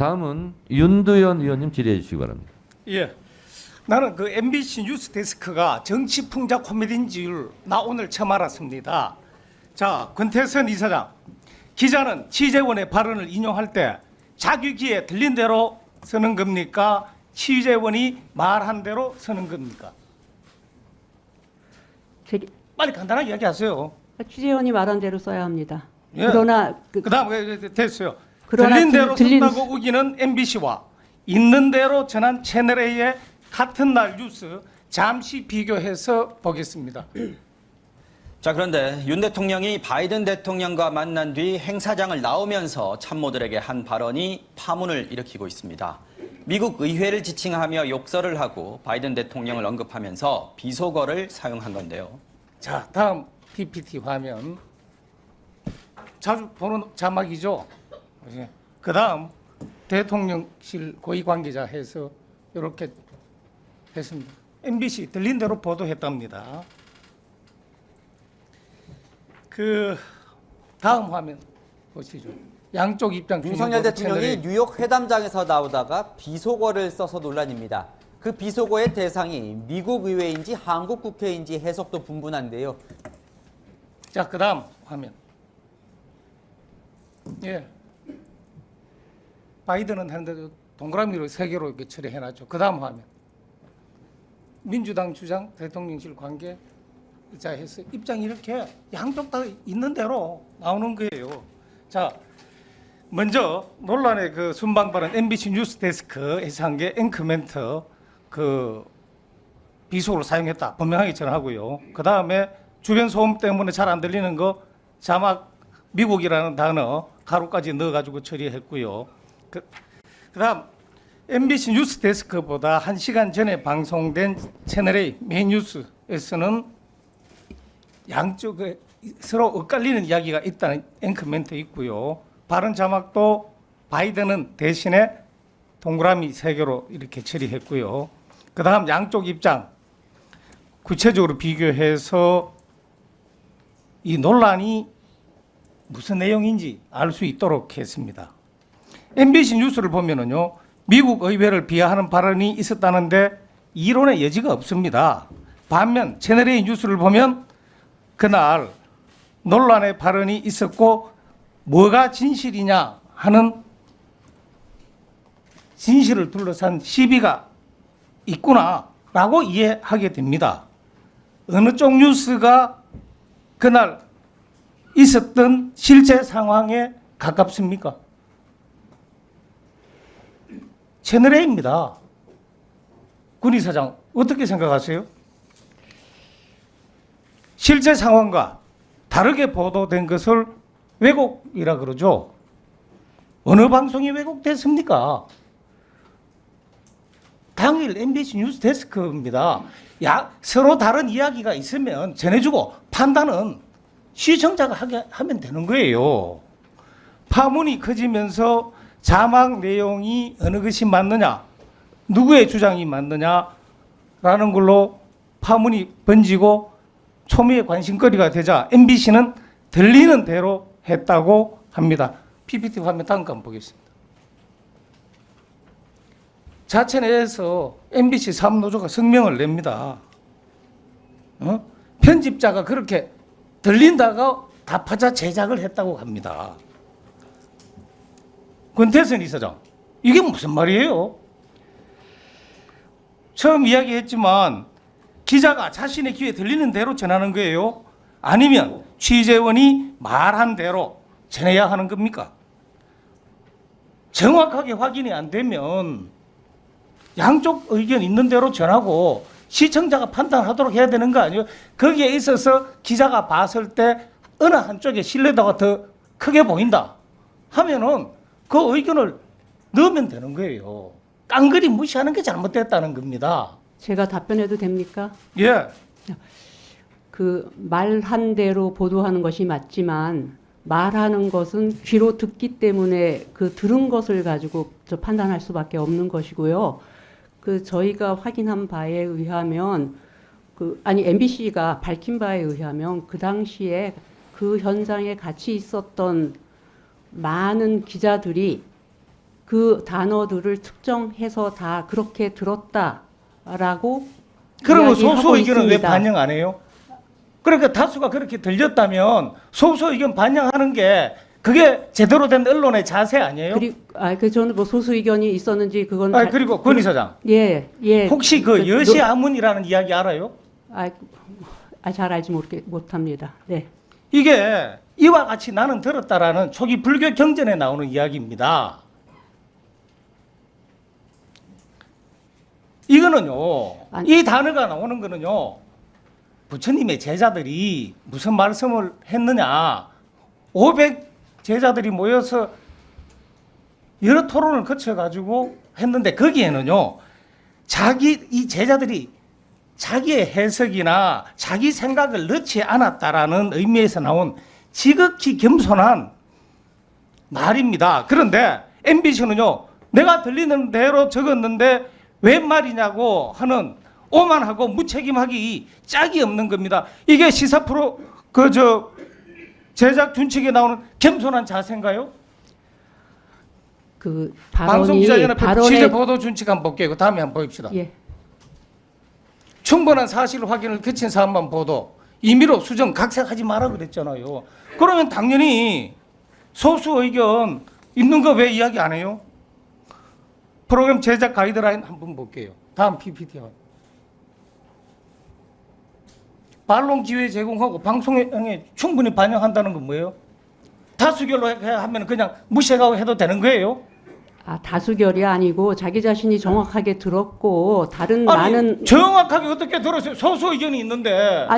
다음은 윤두현 의원님 질의해 주시기 바랍니다. 예. 나는 그 MBC 뉴스 데스크가 정치 풍자 코미디인 줄 나 오늘 처음 알았습니다. 자, 권태선 이사장. 기자는 취재원의 발언을 인용할 때 자기 귀에 들린 대로 쓰는 겁니까? 취재원이 말한 대로 쓰는 겁니까? 빨리 간단하게 이야기하세요. 취재원이 말한 대로 써야 합니다. 예. 그러나 그다음 됐어요. 그러나 들린 대로 들린- 쓴다고 우기는 MBC와 있는 대로 전한 채널A의 같은 날 뉴스 잠시 비교해서 보겠습니다. 자, 그런데 윤 대통령이 바이든 대통령과 만난 뒤 행사장을 나오면서 참모들에게 한 발언이 파문을 일으키고 있습니다. 미국 의회를 지칭하며 욕설을 하고 바이든 대통령을 언급하면서 비속어를 사용한 건데요. 자, 다음 PPT 화면. 자주 보는 자막이죠. 그 다음 대통령실 고위 관계자 해서 이렇게 했습니다. MBC 들린 대로 보도했답니다. 그 다음 화면 보시죠. 양쪽 입장 윤석열 중에 대통령이 채널A. 뉴욕 회담장에서 나오다가 비속어를 써서 논란입니다. 그 비속어의 대상이 미국 의회인지 한국 국회인지 해석도 분분한데요. 자, 그 다음 화면. 예. 바이든은 하는데도 동그라미로 세 개로 이렇게 처리해놨죠. 그 다음 화면. 민주당 주장, 대통령실 관계, 자 해서 입장이 이렇게 양쪽 다 있는 대로 나오는 거예요. 자, 먼저 논란의 그 순방 발언 MBC 뉴스 데스크에서 한 게 앵커멘트 그 비속어를 사용했다 분명하게 전하고요. 그 다음에 주변 소음 때문에 잘 안 들리는 거 자막 미국이라는 단어 가로까지 넣어가지고 처리했고요. 그다음 MBC 뉴스 데스크보다 1시간 전에 방송된 채널A 메인 뉴스에서는 양쪽에 서로 엇갈리는 이야기가 있다는 앵커멘트 있고요. 발언 자막도 바이든은 대신에 동그라미 3개로 이렇게 처리했고요. 그 다음 양쪽 입장 구체적으로 비교해서 이 논란이 무슨 내용인지 알 수 있도록 했습니다. MBC 뉴스를 보면은요, 미국 의회를 비하하는 발언이 있었다는데 이론의 여지가 없습니다. 반면 채널A 뉴스를 보면 그날 논란의 발언이 있었고 뭐가 진실이냐 하는 진실을 둘러싼 시비가 있구나라고 이해하게 됩니다. 어느 쪽 뉴스가 그날 있었던 실제 상황에 가깝습니까? 채널A입니다. 군 이사장 어떻게 생각하세요? 실제 상황과 다르게 보도된 것을 왜곡이라 그러죠. 어느 방송이 왜곡됐습니까? 당일 MBC 뉴스 데스크입니다. 서로 다른 이야기가 있으면 전해주고 판단은 시청자가 하면 되는 거예요. 파문이 커지면서 자막 내용이 어느 것이 맞느냐, 누구의 주장이 맞느냐라는 걸로 파문이 번지고 초미의 관심거리가 되자 MBC는 들리는 대로 했다고 합니다. PPT 화면 다음 거 한번 보겠습니다. 자체 내에서 MBC 사업노조가 성명을 냅니다. 편집자가 그렇게 들린다가 답하자 제작을 했다고 합니다. 권태선 이사장, 이게 무슨 말이에요? 처음 이야기했지만 기자가 자신의 귀에 들리는 대로 전하는 거예요? 아니면 취재원이 말한 대로 전해야 하는 겁니까? 정확하게 확인이 안 되면 양쪽 의견 있는 대로 전하고 시청자가 판단하도록 해야 되는 거 아니에요? 거기에 있어서 기자가 봤을 때 어느 한쪽에 신뢰도가 더 크게 보인다 하면은 그 의견을 넣으면 되는 거예요. 깡그리 무시하는 게 잘못됐다는 겁니다. 제가 답변해도 됩니까? 예. 그 말한 대로 보도하는 것이 맞지만 말하는 것은 귀로 듣기 때문에 그 들은 것을 가지고 판단할 수밖에 없는 것이고요. 그 저희가 확인한 바에 의하면 MBC가 밝힌 바에 의하면 그 당시에 그 현장에 같이 있었던 많은 기자들이 그 단어들을 특정해서 다 그렇게 들었다라고 그러면 이야기하고 소수 의견은 왜 있습니다. 반영 안 해요? 그러니까 다수가 그렇게 들렸다면 소수 의견 반영하는 게 그게 제대로 된 언론의 자세 아니에요? 그 저는 뭐 소수 의견이 있었는지 그건 그리고 권 이사장, 예. 혹시 그 여시아문이라는 이야기 알아요? 잘 알지 못합니다. 네. 이게 이와 같이 나는 들었다라는 초기 불교 경전에 나오는 이야기입니다. 이거는요, 이 단어가 나오는 거는요, 부처님의 제자들이 무슨 말씀을 했느냐, 500 제자들이 모여서 여러 토론을 거쳐가지고 했는데 거기에는요, 이 제자들이 자기의 해석이나 자기 생각을 넣지 않았다라는 의미에서 나온 지극히 겸손한 말입니다. 그런데 MBC는요, 내가 들리는 대로 적었는데 왜 말이냐고 하는 오만하고 무책임하기 짝이 없는 겁니다. 이게 시사 프로 제작 준칙에 나오는 겸손한 자세인가요? 그 방송기자연합회 취재 보도 준칙 한번 볼게요. 다음에 한번 보입시다. 예. 충분한 사실 확인을 거친 사안만 보도, 임의로 수정 각색하지 마라 그랬잖아요. 그러면 당연히 소수 의견 있는 거 왜 이야기 안 해요? 프로그램 제작 가이드라인 한번 볼게요. 다음 PPT. 반론 기회 제공하고 방송에 충분히 반영한다는 건 뭐예요? 다수결로 하면 그냥 무시하고 해도 되는 거예요? 다수결이 아니고 자기 자신이 정확하게 들었고 다른 많은 정확하게 어떻게 들었어요? 소수 의견이 있는데.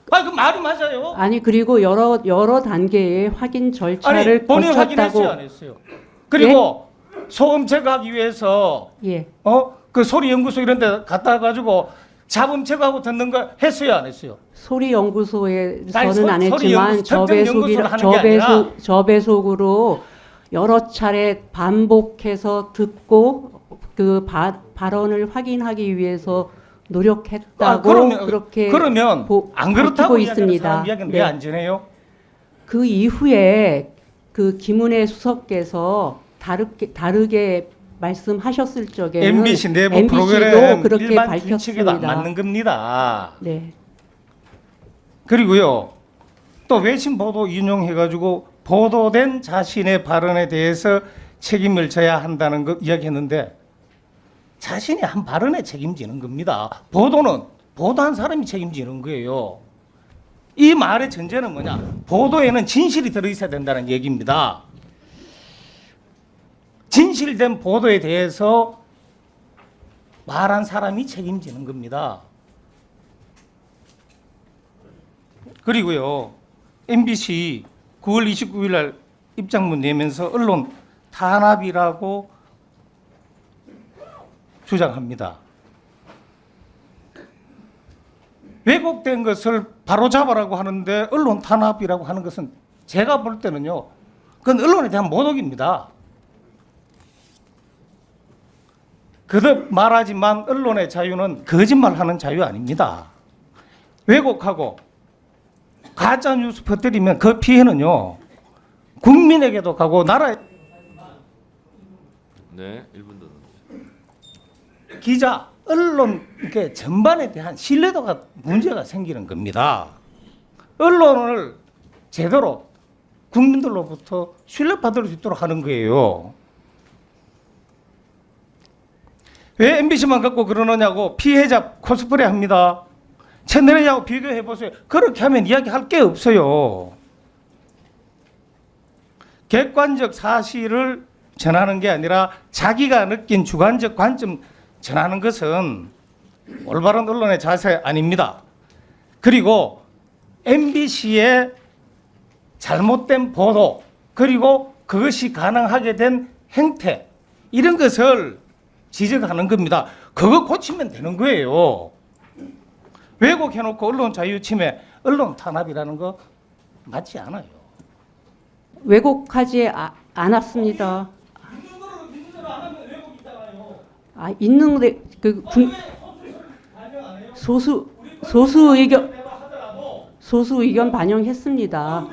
그 말이 맞아요. 그리고 여러 단계의 확인 절차를 본인 거쳤다고. 확인했어요, 안 했어요? 그리고 소음 제거하기 위해서 그 소리 연구소 이런 데 갔다 가지고 잡음 제거하고 듣는 거 했어요, 안 했어요? 소리 연구소에서는 안 소리 했지만 연구소, 저배속으로 여러 차례 반복해서 듣고 그 발언을 확인하기 위해서 노력했다고 그러면 안 그렇다고 있습니다. 이야기는 왜 안 전해요? 그 이후에 그 김은혜 수석께서 다르게 말씀하셨을 적에는 MBC 내부 MBC도 프로그램 그렇게 일반 밝혔습니다. 준칙에도 안 맞는 겁니다. 네. 그리고요, 또 외신 보도 인용해가지고 보도된 자신의 발언에 대해서 책임을 져야 한다는 거 이야기했는데 자신이 한 발언에 책임지는 겁니다. 보도는 보도한 사람이 책임지는 거예요. 이 말의 전제는 뭐냐? 보도에는 진실이 들어있어야 된다는 얘기입니다. 진실된 보도에 대해서 말한 사람이 책임지는 겁니다. 그리고요, MBC 9월 29일 날 입장문 내면서 언론 탄압이라고 주장합니다. 왜곡된 것을 바로잡으라고 하는데 언론 탄압이라고 하는 것은 제가 볼 때는요, 그건 언론에 대한 모독입니다. 거듭 말하지만 언론의 자유는 거짓말하는 자유 아닙니다. 왜곡하고 가짜 뉴스 퍼뜨리면 그 피해는요, 국민에게도 가고 나라에. 네, 1분 더. 기자, 언론 전반에 대한 신뢰도가 문제가 생기는 겁니다. 언론을 제대로 국민들로부터 신뢰받을 수 있도록 하는 거예요. 왜 MBC만 갖고 그러느냐고 피해자 코스프레 합니다. 채널A하고 비교해 보세요. 그렇게 하면 이야기할 게 없어요. 객관적 사실을 전하는 게 아니라 자기가 느낀 주관적 관점 전하는 것은 올바른 언론의 자세 아닙니다. 그리고 MBC의 잘못된 보도, 그리고 그것이 가능하게 된 행태, 이런 것을 지적하는 겁니다. 그거 고치면 되는 거예요. 왜곡해놓고 언론 자유 침해, 언론 탄압이라는 거 맞지 않아요. 왜곡하지 않았습니다. 있는데 소수 의견 반영했습니다.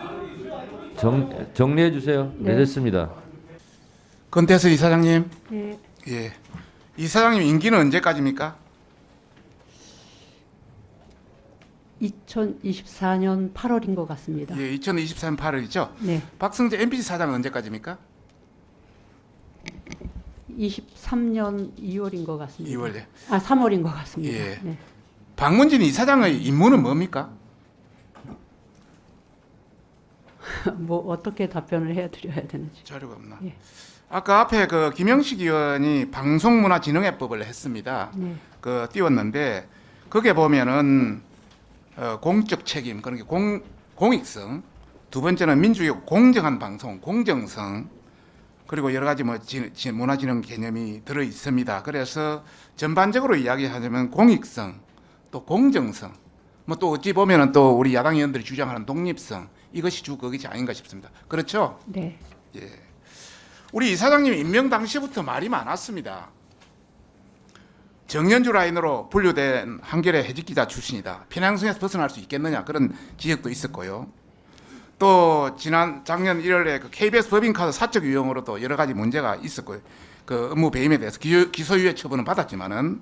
정리해 주세요. 네. 네, 됐습니다. 권태수 이사장님, 네, 예, 이사장님 임기는 언제까지입니까? 2024년 8월인 것 같습니다. 예, 2023년 8월이죠. 네, 박승재 MBC 사장은 언제까지입니까? 23년 2월인 것 같습니다. 2월에. 아, 3월인 것 같습니다. 예. 네. 박문진 이사장의 임무는 뭡니까? 뭐 어떻게 답변을 해드려야 되는지. 자료가 없나? 예. 아까 앞에 그 김영식 의원이 방송문화진흥회법을 했습니다. 네, 그 띄웠는데 거기에 보면은 공적 책임, 그러니까 공익성, 두 번째는 민주적 공정한 방송, 공정성, 그리고 여러 가지 뭐 문화진흥 개념이 들어 있습니다. 그래서 전반적으로 이야기하자면 공익성, 또 공정성, 뭐 또 어찌 보면은 또 우리 야당 의원들이 주장하는 독립성, 이것이 주거것이 아닌가 싶습니다. 그렇죠? 네, 예. 우리 이사장님 임명 당시부터 말이 많았습니다. 정연주 라인으로 분류된 한겨레 해직기자 출신이다. 편향성에서 벗어날 수 있겠느냐, 그런 지적도 있었고요. 또 작년 1월에 그 KBS 법인카드 사적 유용으로도 여러 가지 문제가 있었고요. 그 업무 배임에 대해서 기소유예 처분은 받았지만은,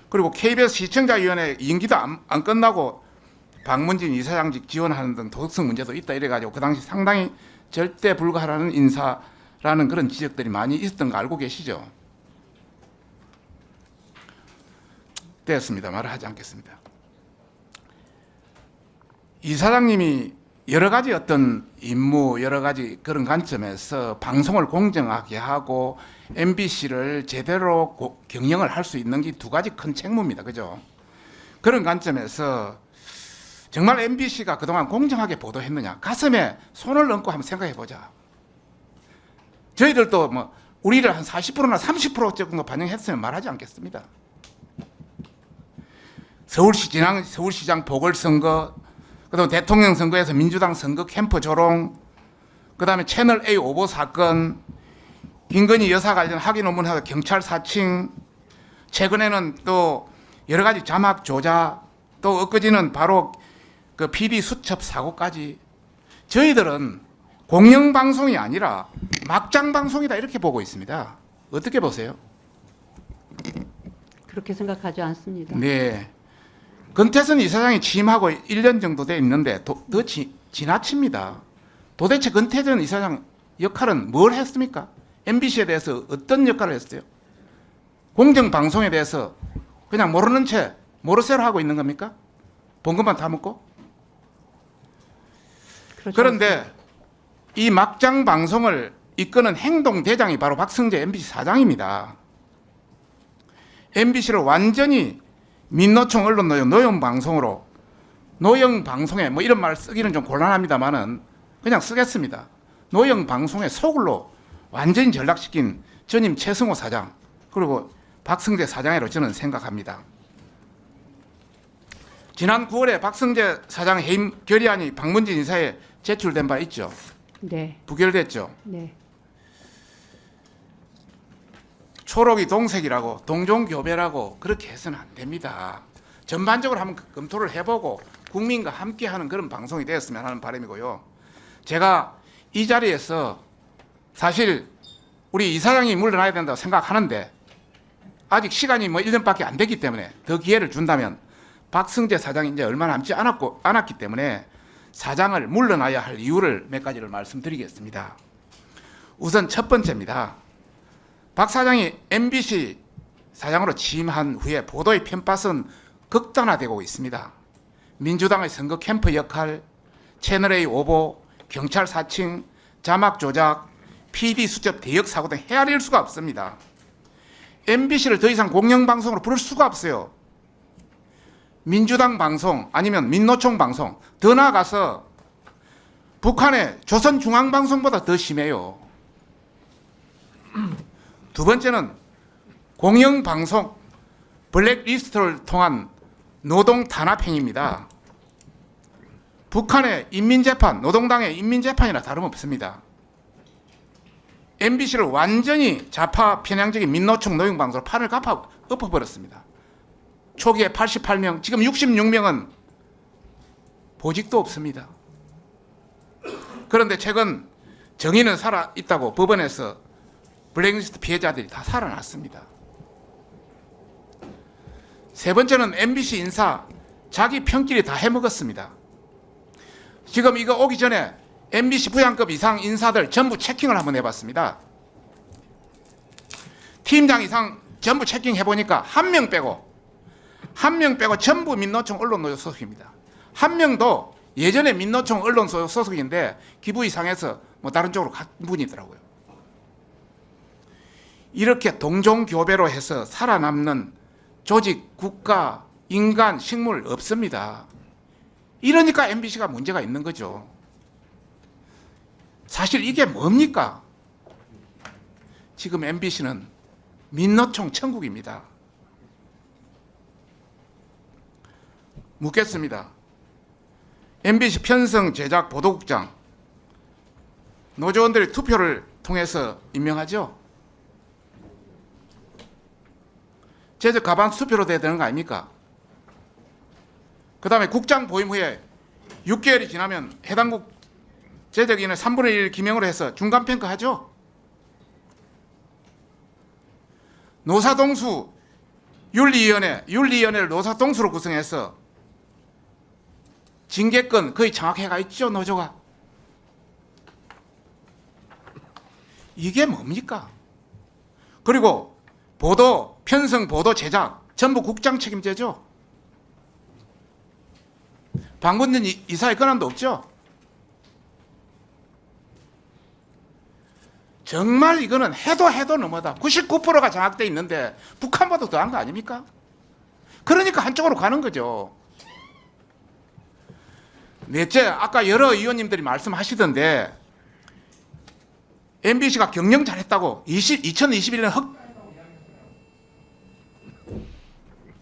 그리고 KBS 시청자위원회 임기도 안 끝나고 박문진 이사장직 지원하는 등 도덕성 문제도 있다 이래가지고 그 당시 상당히 절대 불가하라는 인사라는 그런 지적들이 많이 있었던 거 알고 계시죠? 되었습니다. 말을 하지 않겠습니다. 이사장님이 여러 가지 어떤 임무, 여러 가지 그런 관점에서 방송을 공정하게 하고 MBC를 제대로 경영을 할 수 있는 게 두 가지 큰 책무입니다. 그죠? 그런 관점에서 정말 MBC가 그동안 공정하게 보도했느냐, 가슴에 손을 얹고 한번 생각해 보자. 저희들도 뭐 우리를 한 40%나 30% 정도 반영했으면 말하지 않겠습니다. 서울시장 보궐선거, 그다음 대통령 선거에서 민주당 선거 캠프 조롱, 그다음에 채널 A 오보 사건, 김건희 여사 관련 학위 논문하다 경찰 사칭, 최근에는 또 여러 가지 자막 조작, 또 엊그제는 바로 그 PD 수첩 사고까지. 저희들은 공영방송이 아니라 막장방송이다 이렇게 보고 있습니다. 어떻게 보세요? 그렇게 생각하지 않습니다. 네. 권태선 이사장이 취임하고 1년 정도 돼 있는데 더 지나칩니다. 도대체 권태선 이사장 역할은 뭘 했습니까? MBC에 대해서 어떤 역할을 했어요? 공정방송에 대해서 그냥 모르는 채 모르쇠로 하고 있는 겁니까? 본 것만 다 먹고? 그런데 이 막장 방송을 이끄는 행동대장이 바로 박승재 MBC 사장입니다. MBC를 완전히 민노총 언론 노영 방송으로, 노영 방송에 뭐 이런 말 쓰기는 좀 곤란합니다만은 그냥 쓰겠습니다. 노영 방송의 소굴로 완전히 전락시킨 전임 최승호 사장, 그리고 박승재 사장으로 저는 생각합니다. 지난 9월에 박승재 사장 해임 결의안이 박문진 인사에 제출된 바 있죠. 네, 부결됐죠. 네, 초록이 동색이라고 동종교배라고 그렇게 해서는 안 됩니다. 전반적으로 한번 검토를 해보고 국민과 함께하는 그런 방송이 되었으면 하는 바람이고요. 제가 이 자리에서 사실 우리 이사장이 물러나야 된다고 생각하는데 아직 시간이 뭐 1년밖에 안 됐기 때문에 더 기회를 준다면 박승재 사장이 이제 얼마 남지 않았기 때문에 사장을 물러나야 할 이유를 몇 가지를 말씀드리겠습니다. 우선 첫 번째입니다. 박 사장이 MBC 사장으로 취임한 후에 보도의 편파성은 극단화되고 있습니다. 민주당의 선거 캠프 역할, 채널A 오보, 경찰 사칭, 자막 조작, PD 수첩 대역 사고 등 헤아릴 수가 없습니다. MBC를 더 이상 공영방송으로 부를 수가 없어요. 민주당 방송 아니면 민노총 방송, 더 나아가서 북한의 조선중앙방송보다 더 심해요. 두 번째는 공영방송 블랙리스트를 통한 노동 탄압행위입니다. 북한의 인민재판, 노동당의 인민재판이나 다름없습니다. MBC를 완전히 좌파 편향적인 민노총 노영방송으로 판을 엎어버렸습니다. 초기에 88명, 지금 66명은 보직도 없습니다. 그런데 최근 정의는 살아있다고 법원에서 블랙리스트 피해자들이 다 살아났습니다. 세 번째는 MBC 인사 자기 편끼리 다 해먹었습니다. 지금 이거 오기 전에 MBC 부장급 이상 인사들 전부 체킹을 한번 해봤습니다. 팀장 이상 전부 체킹해보니까 한 명 빼고 전부 민노총 언론노조 소속입니다. 한 명도 예전에 민노총 언론노조 소속인데 기부 이상해서 뭐 다른 쪽으로 간 분이더라고요. 이렇게 동종교배로 해서 살아남는 조직, 국가, 인간, 식물 없습니다. 이러니까 MBC가 문제가 있는 거죠. 사실 이게 뭡니까? 지금 MBC는 민노총 천국입니다. 묻겠습니다. MBC 편성 제작 보도국장 노조원들이 투표를 통해서 임명하죠. 제적 가반 투표로 돼야 되는 거 아닙니까? 그 다음에 국장 보임 후에 6개월이 지나면 해당국 제적인을 3분의 1 기명으로 해서 중간평가하죠. 노사동수 윤리위원회를 노사동수로 구성해서 징계권 거의 정확해가 있죠, 노조가. 이게 뭡니까? 그리고 보도, 편성, 보도, 제작 전부 국장 책임제죠. 방문진 이사의 권한도 없죠. 정말 이거는 해도 너무하다. 99%가 장악돼 있는데 북한보다 더한 거 아닙니까? 그러니까 한쪽으로 가는 거죠. 넷째, 아까 여러 의원님들이 말씀하시던데 MBC가 경영 잘했다고 2021년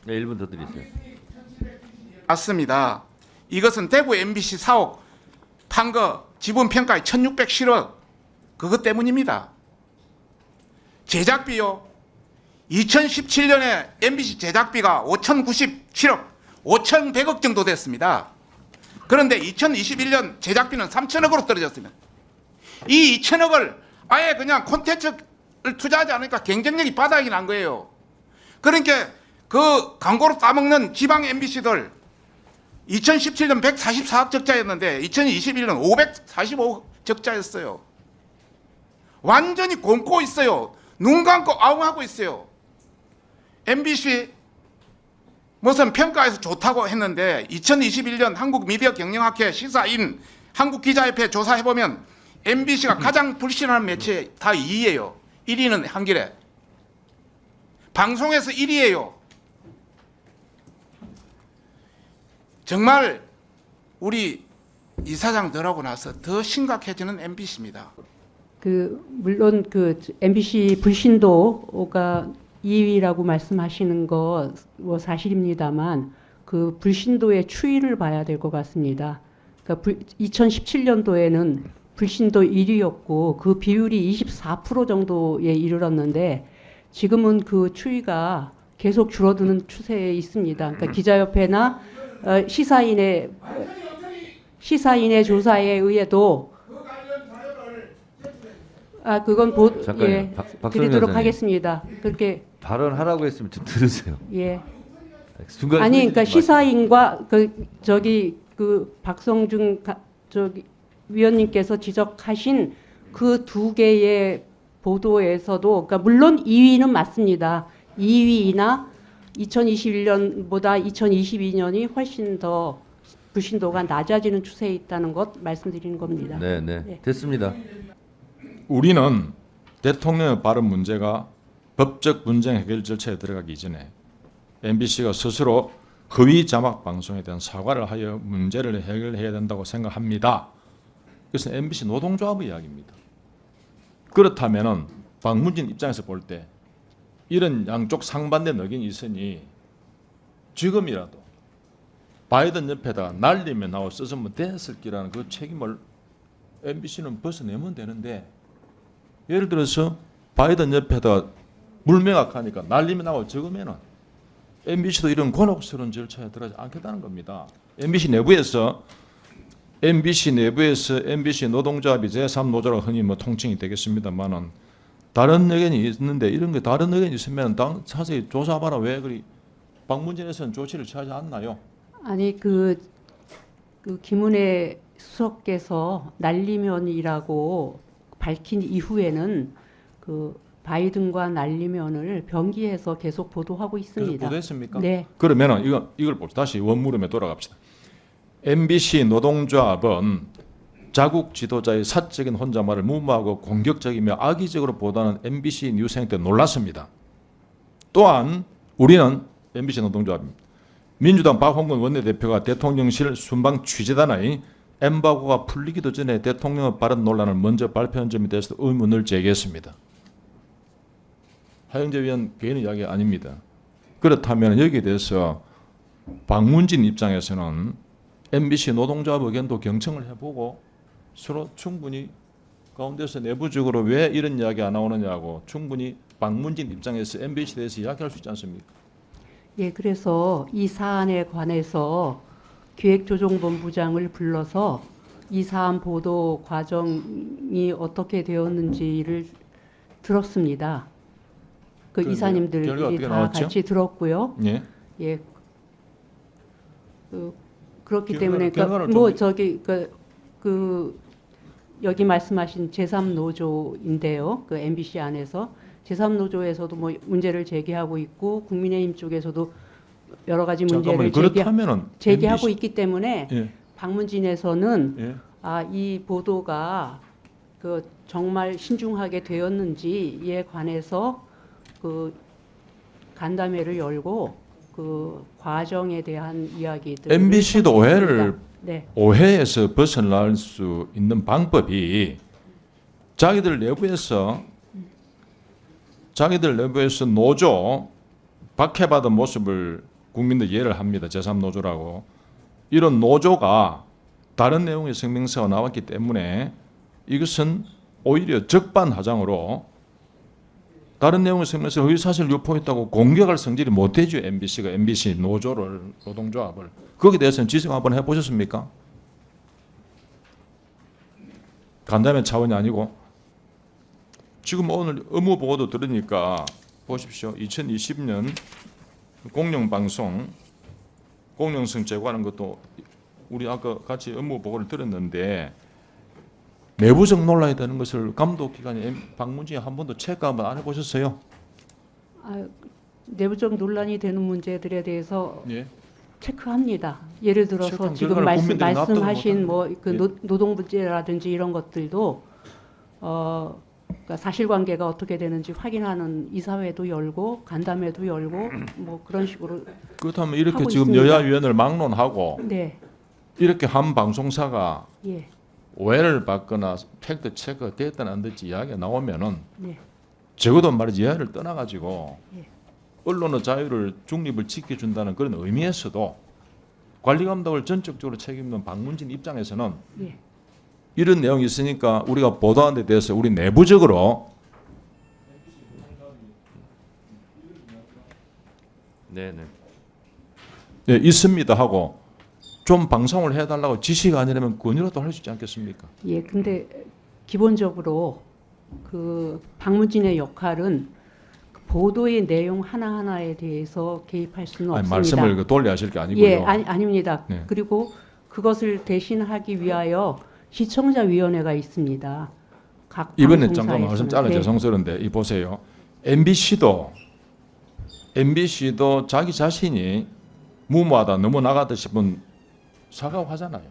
네, 1분 더 드리세요. 맞습니다. 이것은 대구 MBC 사옥 판 거 지분 평가에 1607억 그것 때문입니다. 제작비요. 2017년에 MBC 제작비가 5,097억, 5,100억 정도 됐습니다. 그런데 2021년 제작비는 3,000억으로 떨어졌습니다. 이 2,000억을 아예 그냥 콘텐츠를 투자하지 않으니까 경쟁력이 바닥이 난 거예요. 그러니까 그 광고로 따먹는 지방 MBC들 2017년 144억 적자였는데 2021년 545억 적자였어요. 완전히 곪고 있어요. 눈 감고 아웅하고 있어요. MBC 무슨 평가에서 좋다고 했는데 2021년 한국미디어경영학회 시사인 한국기자협회 조사해보면 MBC가 가장 불신하는 매체 다 2위예요. 1위는 한겨레. 방송에서 1위예요. 정말 우리 이사장 들어가고 나서 더 심각해지는 MBC입니다. 물론 MBC 불신도가 2위라고 말씀하시는 거 뭐 사실입니다만 그 불신도의 추이를 봐야 될 것 같습니다. 그러니까 2017년도에는 불신도 1위였고 그 비율이 24% 정도에 이르렀는데 지금은 그 추이가 계속 줄어드는 추세에 있습니다. 그러니까 기자협회나 시사인의 조사에 의해도 그건 잠깐요. 드리도록 선생님. 하겠습니다. 그렇게 발언하라고 했으면 좀 들으세요. 예. 순간 아니 그러니까 흐리지 마시고. 시사인과 박성중 위원님께서 지적하신 그 두 개의 보도에서도 그러니까 물론 2위는 맞습니다. 2위나 2021년보다 2022년이 훨씬 더 불신도가 낮아지는 추세에 있다는 것 말씀드리는 겁니다. 네, 네. 네. 됐습니다. 우리는 대통령의 발언 문제가 법적 분쟁 해결 절차에 들어가기 이전에 MBC가 스스로 허위 자막 방송에 대한 사과를 하여 문제를 해결해야 된다고 생각합니다. 그것은 MBC 노동조합의 이야기입니다. 그렇다면은 방문진 입장에서 볼 때 이런 양쪽 상반된 의견이 있으니 지금이라도 바이든 옆에다가 날리면 나와 썼으면 됐을 기라는 그 책임을 MBC는 벗어내면 되는데 예를 들어서 바이든 옆에다가 물명확하니까 날리면 나와 적으면은 MBC도 이런 곤혹스러운 절차에 들어가지 않겠다는 겁니다. MBC 내부에서 MBC 노동조합이 제3노조라 흔히 통칭이 되겠습니다만은 다른 의견이 있는데 이런 게 다른 의견이 있으면 자세히 조사봐라. 왜 그리 방문진에서는 조치를 취하지 않나요? 아니 그 김은혜 수석께서 날리면이라고 밝힌 이후에는 그 바이든과 날리면을 병기해서 계속 보도하고 그래서 있습니다. 보도했습니까? 네. 그러면은 이걸 봅시다. 다시 원물음에 돌아갑시다. MBC 노동조합은 자국 지도자의 사적인 혼잣말을 무모하고 공격적이며 악의적으로 보도하는 MBC 뉴스 행태에 놀랐습니다. 또한 우리는 MBC 노동조합입니다. 민주당 박홍근 원내대표가 대통령실 순방 취재단의 엠바고가 풀리기도 전에 대통령의 발언 논란을 먼저 발표한 점에 대해서 의문을 제기했습니다. 하영재 위원 개인 이야기 아닙니다. 그렇다면 여기에 대해서 박문진 입장에서는 MBC 노동조합 의견도 경청을 해보고 서로 충분히 가운데서 내부적으로 왜 이런 이야기 안 나오느냐고 충분히 박문진 입장에서 MBC에 대해서 이야기할 수 있지 않습니까? 예, 그래서 이 사안에 관해서 기획조정본부장을 불러서 이 사안 보도 과정이 어떻게 되었는지를 들었습니다. 그 그런데요? 결과 이사님들이 어떻게 다 나왔죠? 같이 들었고요. 예. 예. 그렇기 결과를- 때문에 결과를 뭐 좀- 저기 여기 말씀하신 제3노조인데요. 그 MBC 안에서 제3노조에서도 뭐 문제를 제기하고 있고 국민의힘 쪽에서도 여러 가지 문제를 잠깐만요. 그렇다면은 제기하고 MBC 있기 때문에 예. 방문진에서는 예. 이 보도가 그 정말 신중하게 되었는지에 관해서 그 간담회를 열고 그 과정에 대한 이야기들 MBC도 오해를 네. 오해에서 벗어날 수 있는 방법이 자기들 내부에서 노조 박해받은 모습을 국민들 이해를 합니다. 제3노조라고. 이런 노조가 다른 내용의 성명서가 나왔기 때문에 이것은 오히려 적반하장으로 다른 내용의 성명서 허위사실 유포했다고 공격할 성질이 못 되죠. MBC가 MBC 노조를 노동조합을 거기에 대해서는 지적 한번 해보셨습니까? 간담회 차원이 아니고 지금 오늘 업무 보고도 들으니까 보십시오. 2020년 공영방송 공영성 제고하는 것도 우리 아까 같이 업무 보고를 들었는데 내부적 논란이 되는 것을 감독기관이 방문진이 한 번도 체크 한번 안 해보셨어요? 내부적 논란이 되는 문제들에 대해서 예. 체크합니다. 예를 들어서 체크한 지금 결과를 국민들이 납득을 말씀하신 뭐 못하는- 그 예. 노동 문제라든지 이런 것들도 그러니까 사실관계가 어떻게 되는지 확인하는 이사회도 열고 간담회도 열고 뭐 그런 식으로 그렇다면 이렇게 하고 지금 있습니다. 여야 위원을 막론하고 네, 이렇게 한 방송사가 예, 오해를 받거나 팩트 체크가 됐든 안 됐지 이야기가 나오면은 네, 적어도 말이지 여야를 떠나가지고 예. 언론의 자유를 중립을 지켜준다는 그런 의미에서도 관리 감독을 전적으로 책임있는 방문진 입장에서는 예. 이런 내용이 있으니까 우리가 보도한 데 대해서 우리 내부적으로 네네. 예, 있습니다 하고 좀 방송을 해달라고 지시가 아니라면 권유라도 할 수 있지 않겠습니까? 예, 근데 기본적으로 그 방문진의 역할은 그 보도의 내용 하나하나에 대해서 개입할 수는 아니, 없습니다. 말씀을 그 돌려 하실 게 아니고요. 예, 아닙니다. 네. 그리고 그것을 대신하기 위하여 시청자위원회가 있습니다. 각 이번에 잠깐 말씀 방송사에서는. 잘라 네. 죄송스러운데 이 보세요. MBC도 자기 자신이 무모하다 너무 나가다 싶은 사과하잖아요.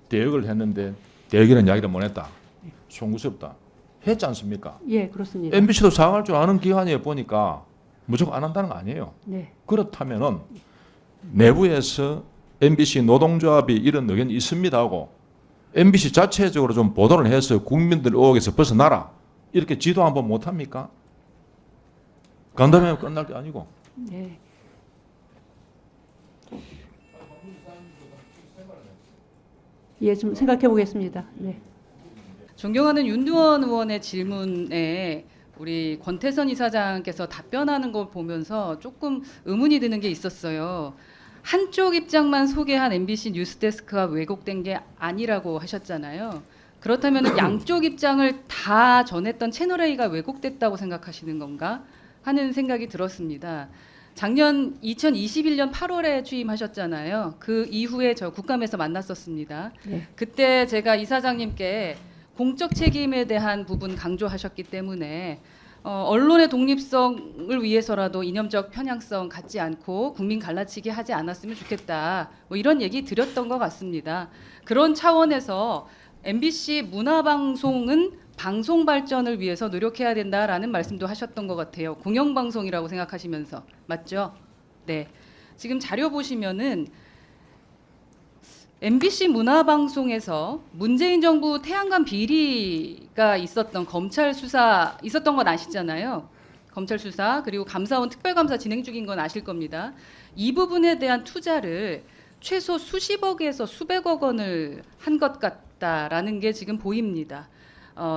대역을 했는데 대역이라는 이야기를 못 했다. 송구스럽다. 했지 않습니까? 예, 그렇습니다. MBC도 사과할 줄 아는 기관이에 보니까 무조건 안 한다는 거 아니에요. 네, 그렇다면은 내부에서 MBC 노동조합이 이런 의견이 있습니다 하고 MBC 자체적으로 좀 보도를 해서 국민들 의혹에서 벗어나라 이렇게 지도 한번 못합니까? 간담회가 끝날 게 아니고 네. 예, 좀 생각해 보겠습니다. 네. 존경하는 윤두원 의원의 질문에 우리 권태선 이사장께서 답변하는 걸 보면서 조금 의문이 드는 게 있었어요. 한쪽 입장만 소개한 MBC 뉴스데스크가 왜곡된 게 아니라고 하셨잖아요. 그렇다면 양쪽 입장을 다 전했던 채널A가 왜곡됐다고 생각하시는 건가 하는 생각이 들었습니다. 작년 2021년 8월에 취임하셨잖아요. 그 이후에 저 국감에서 만났었습니다. 네. 그때 제가 이사장님께 공적 책임에 대한 부분 강조하셨기 때문에 언론의 독립성을 위해서라도 이념적 편향성 갖지 않고 국민 갈라치기 하지 않았으면 좋겠다. 뭐 이런 얘기 드렸던 것 같습니다. 그런 차원에서 MBC 문화방송은 방송 발전을 위해서 노력해야 된다라는 말씀도 하셨던 것 같아요. 공영방송이라고 생각하시면서. 맞죠? 네. 지금 자료 보시면은 MBC 문화방송에서 문재인 정부 태양관 비리가 있었던 검찰 수사 있었던 건 아시잖아요. 검찰 수사 그리고 감사원 특별감사 진행 중인 건 아실 겁니다. 이 부분에 대한 투자를 최소 수십억에서 수백억 원을 한 것 같다라는 게 지금 보입니다.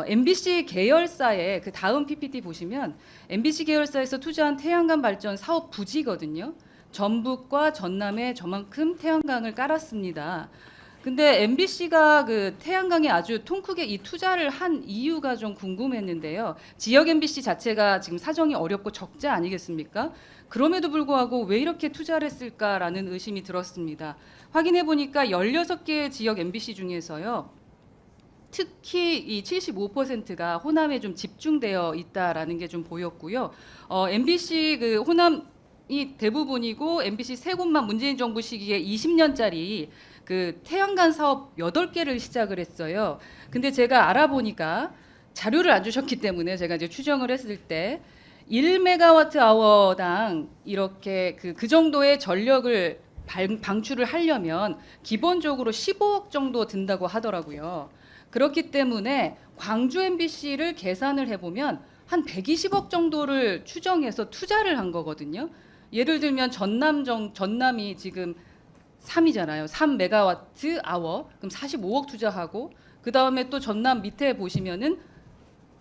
MBC 계열사의 그 다음 PPT 보시면 MBC 계열사에서 투자한 태양광 발전 사업 부지거든요. 전북과 전남에 저만큼 태양광을 깔았습니다. 근데 MBC가 그 태양광에 아주 통 크게 이 투자를 한 이유가 좀 궁금했는데요. 지역 MBC 자체가 지금 사정이 어렵고 적자 아니겠습니까? 그럼에도 불구하고 왜 이렇게 투자를 했을까라는 의심이 들었습니다. 확인해 보니까 16개의 지역 MBC 중에서요. 특히 이 75%가 호남에 좀 집중되어 있다라는 게 좀 보였고요. MBC 그 호남이 대부분이고 MBC 세 곳만 문재인 정부 시기에 20년짜리 그 태양광 사업 8개를 시작을 했어요. 근데 제가 알아보니까 자료를 안 주셨기 때문에 제가 이제 추정을 했을 때 1메가와트 아워당 이렇게 그 정도의 전력을 방출을 하려면 기본적으로 15억 정도 든다고 하더라고요. 그렇기 때문에 광주 MBC를 계산을 해보면 한 120억 정도를 추정해서 투자를 한 거거든요. 예를 들면 전남이 지금 3이잖아요. 3메가와트 아워. 그럼 45억 투자하고 그 다음에 또 전남 밑에 보시면은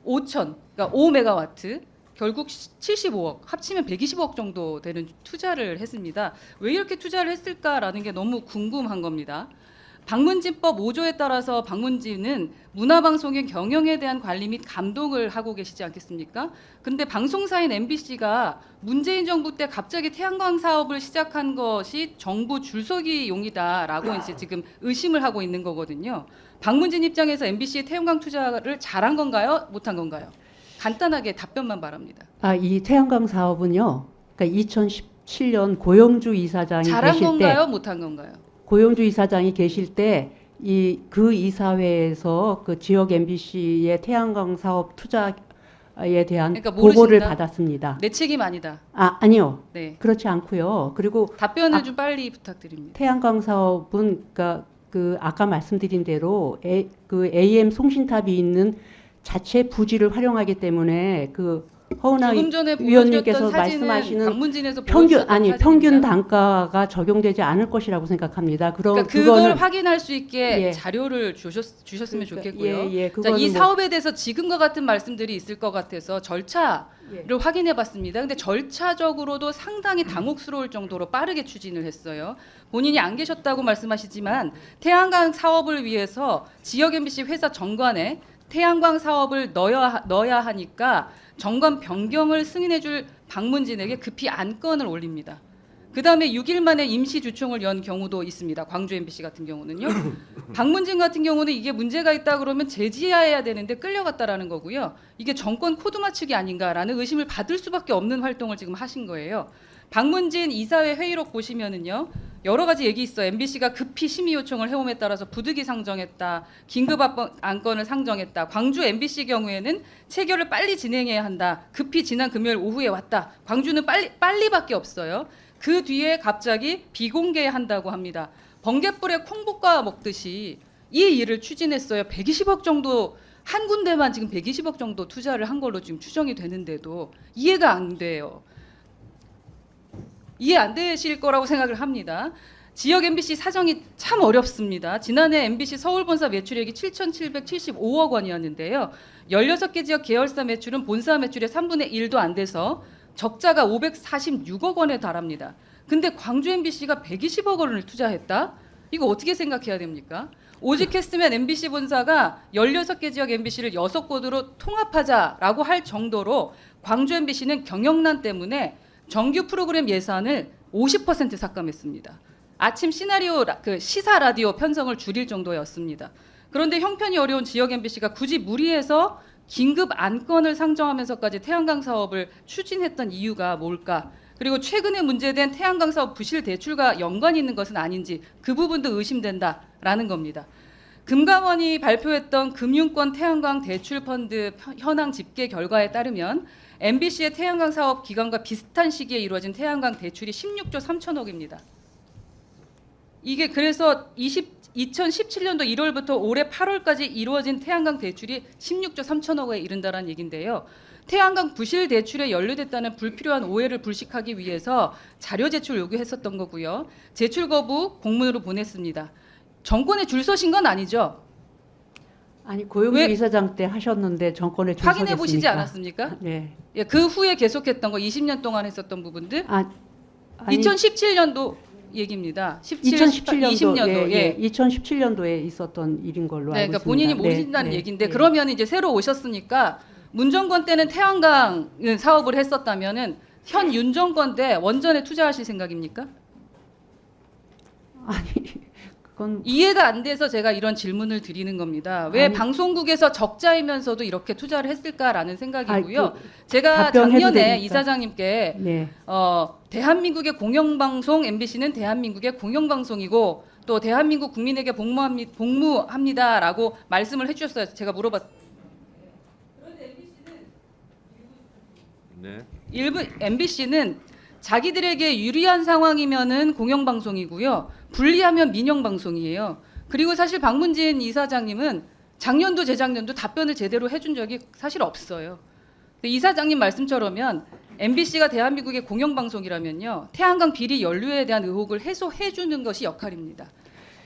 5천, 그러니까 5메가와트. 결국 75억, 합치면 120억 정도 되는 투자를 했습니다. 왜 이렇게 투자를 했을까라는 게 너무 궁금한 겁니다. 방문진법 5조에 따라서 방문진은 문화방송의 경영에 대한 관리 및 감독을 하고 계시지 않겠습니까? 근데 방송사인 MBC가 문재인 정부 때 갑자기 태양광 사업을 시작한 것이 정부 줄서기용이다라고 이제 지금 의심을 하고 있는 거거든요. 방문진 입장에서 MBC의 태양광 투자를 잘한 건가요? 못한 건가요? 간단하게 답변만 바랍니다. 이 태양광 사업은요. 그러니까 2017년 고영주 이사장이 잘한 계실 건가요? 때 못한 건가요? 고영주 이사장이 계실 때 그 이사회에서 그 지역 MBC의 태양광 사업 투자에 대한 그러니까 보고를 모르신다? 받았습니다. 내 책임 아니다. 아니요. 네. 그렇지 않고요. 그리고 답변을 좀 빨리 부탁드립니다. 태양광 사업은 그러니까 그 아까 말씀드린 대로 그 AM 송신탑이 있는 자체 부지를 활용하기 때문에 그 허은하 조금 전에 위원님께서 보여드렸던 사진은 말씀하시는 방문진에서 평균 보여주셨던 평균 사진입니다. 단가가 적용되지 않을 것이라고 생각합니다. 그러니까 그걸 그거는 확인할 수 있게 예. 자료를 주셨으면 그러니까, 좋겠고요. 예, 자, 그거는 이 뭐- 사업에 대해서 지금과 같은 말씀들이 있을 것 같아서 절차를 예. 확인해봤습니다. 근데 절차적으로도 상당히 당혹스러울 정도로 빠르게 추진을 했어요. 본인이 안 계셨다고 말씀하시지만 태양광 사업을 위해서 지역 MBC 회사 정관에 태양광 사업을 넣어야 하니까 정관 변경을 승인해줄 방문진에게 급히 안건을 올립니다. 그 다음에 6일 만에 임시 주총을 연 경우도 있습니다. 광주 MBC 같은 경우는요. 방문진 같은 경우는 이게 문제가 있다 그러면 제지해야 되는데 끌려갔다라는 거고요. 이게 정권 코드 맞추기 아닌가라는 의심을 받을 수밖에 없는 활동을 지금 하신 거예요. 방문진 이사회 회의록 보시면은요. 여러 가지 얘기 있어요. MBC가 급히 심의 요청을 해옴에 따라서 부득이 상정했다. 긴급 안건을 상정했다. 광주 MBC 경우에는 체결을 빨리 진행해야 한다. 급히 지난 금요일 오후에 왔다. 광주는 빨리밖에 없어요. 그 뒤에 갑자기 비공개한다고 합니다. 번갯불에 콩볶아 먹듯이 이 일을 추진했어요. 120억 정도 한 군데만 지금 120억 정도 투자를 한 걸로 지금 추정이 되는데도 이해가 안 돼요. 이해 안 되실 거라고 생각을 합니다. 지역 MBC 사정이 참 어렵습니다. 지난해 MBC 서울본사 매출액이 7,775억 원이었는데요. 16개 지역 계열사 매출은 본사 매출의 3분의 1도 안 돼서 적자가 546억 원에 달합니다. 근데 광주 MBC가 120억 원을 투자했다? 이거 어떻게 생각해야 됩니까? 오직 했으면 MBC 본사가 16개 지역 MBC를 6곳으로 통합하자라고 할 정도로 광주 MBC는 경영난 때문에 정규 프로그램 예산을 50% 삭감했습니다. 아침 시나리오 그 시사 라디오 편성을 줄일 정도였습니다. 그런데 형편이 어려운 지역 MBC가 굳이 무리해서 긴급 안건을 상정하면서까지 태양광 사업을 추진했던 이유가 뭘까? 그리고 최근에 문제된 태양광 사업 부실 대출과 연관이 있는 것은 아닌지 그 부분도 의심된다라는 겁니다. 금감원이 발표했던 금융권 태양광 대출 펀드 현황 집계 결과에 따르면 MBC의 태양광 사업 기간과 비슷한 시기에 이루어진 태양광 대출이 16조 3천억입니다. 이게 그래서 2017년도 1월부터 올해 8월까지 이루어진 태양광 대출이 16조 3천억에 이른다는 얘긴데요. 태양광 부실 대출에 연루됐다는 불필요한 오해를 불식하기 위해서 자료 제출 요구했었던 거고요. 제출 거부 공문으로 보냈습니다. 정권에 줄 서신 건 아니죠? 아니 고용주 왜- 이사장 때 하셨는데 정권에 줄 확인해 보시지 서겠습니까? 않았습니까? 네. 예, 그 후에 계속했던 거 20년 동안 했었던 부분들 아니, 2017년도 얘기입니다. 2017년도 20년도 예, 2017년도에 있었던 일인 걸로 네, 알고 그러니까 있습니다. 본인이 네, 모르신다는 네, 얘기인데 네. 그러면 이제 새로 오셨으니까 문정권 때는 태양광 사업을 했었다면은 현 윤 정권 때 원전에 투자하실 생각입니까? 아니 그건 이해가 안 돼서 제가 이런 질문을 드리는 겁니다. 왜 아니- 방송국에서 적자이면서도 이렇게 투자를 했을까라는 생각이고요. 아니, 제가 답변해도 작년에 됩니까? 이사장님께 네. 대한민국의 공영방송 MBC는 대한민국의 공영방송이고 또 대한민국 국민에게 복무합니다라고 말씀을 해주셨어요. 제가 물어봤. 네. 일부 MBC는 자기들에게 유리한 상황이면은 공영방송이고요. 불리하면 민영방송이에요. 그리고 사실 박문진 이사장님은 작년도 재작년도 답변을 제대로 해준 적이 사실 없어요. 근데 이사장님 말씀처럼면 MBC가 대한민국의 공영방송이라면요. 태양광 비리 연루에 대한 의혹을 해소해 주는 것이 역할입니다.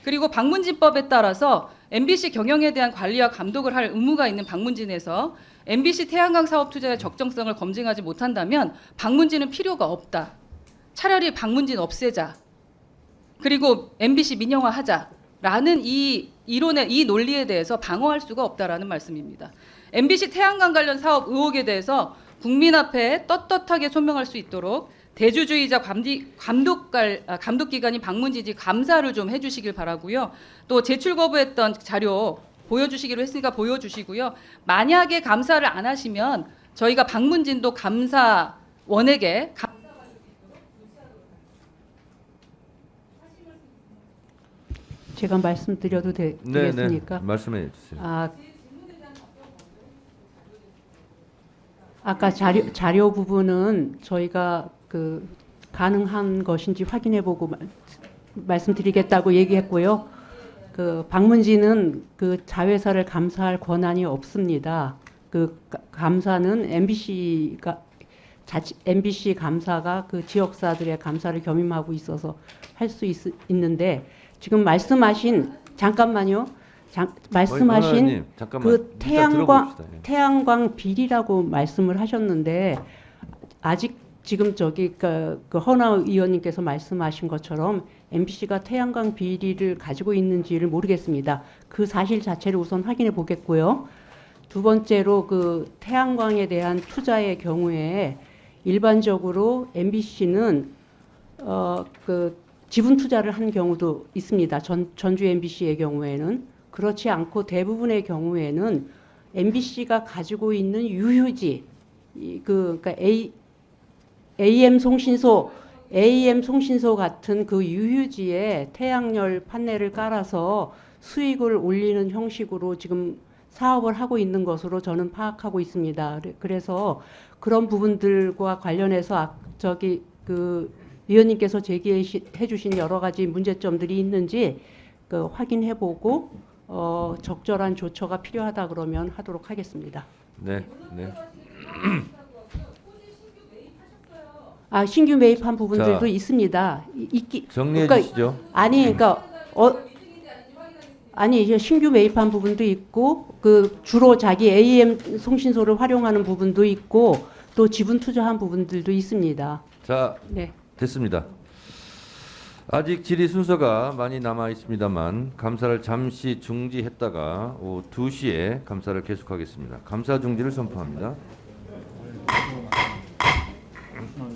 그리고 박문진법에 따라서 MBC 경영에 대한 관리와 감독을 할 의무가 있는 박문진에서 MBC 태양광 사업 투자의 적정성을 검증하지 못한다면 박문진은 필요가 없다. 차라리 박문진 없애자. 그리고 MBC 민영화하자라는 이 이론에 이 논리에 대해서 방어할 수가 없다라는 말씀입니다. MBC 태양광 관련 사업 의혹에 대해서 국민 앞에 떳떳하게 소명할 수 있도록 대주주이자 감독기관인 박문진이 감사를 좀 해주시길 바라고요. 또 제출 거부했던 자료 보여주시기로 했으니까 보여주시고요. 만약에 감사를 안 하시면 저희가 박문진도 감사원에게 제가 말씀드려도 네, 되겠습니까? 네. 말씀해 주세요. 아까 자료 부분은 저희가 그 가능한 것인지 확인해보고 말씀드리겠다고 얘기했고요. 그 박문진은 그 자회사를 감사할 권한이 없습니다. 그 감사는 MBC 감사가 그 지역사들의 감사를 겸임하고 있어서 할 수 있는데 지금 말씀하신 잠깐만요. 말씀하신 의원님, 잠깐만. 그 일단 들어봅시다. 예. 태양광 비리라고 말씀을 하셨는데 아직 지금 저기 그 허나 의원님께서 말씀하신 것처럼 MBC가 태양광 비리를 가지고 있는지를 모르겠습니다. 그 사실 자체를 우선 확인해 보겠고요. 두 번째로 그 태양광에 대한 투자의 경우에 일반적으로 MBC는 그 지분 투자를 한 경우도 있습니다. 전주 MBC의 경우에는 그렇지 않고 대부분의 경우에는 MBC가 가지고 있는 유휴지, 그러니까 AM 송신소 같은 그 유휴지에 태양열 판넬을 깔아서 수익을 올리는 형식으로 지금 사업을 하고 있는 것으로 저는 파악하고 있습니다. 그래서 그런 부분들과 관련해서 저기 그 위원님께서 제기해 주신 여러 가지 문제점들이 있는지 그 확인해보고 적절한 조처가 필요하다 그러면 하도록 하겠습니다. 네, 네. 신규 매입한 부분들도 자, 있습니다. 정리해 그러니까 주시죠. 아니 신규 매입한 부분도 있고 그 주로 자기 AM 송신소를 활용하는 부분도 있고 또 지분 투자한 부분들도 있습니다. 자, 네. 됐습니다. 아직 질의 순서가 많이 남아 있습니다만 감사를 잠시 중지했다가 오후 2시에 감사를 계속하겠습니다. 감사 중지를 선포합니다.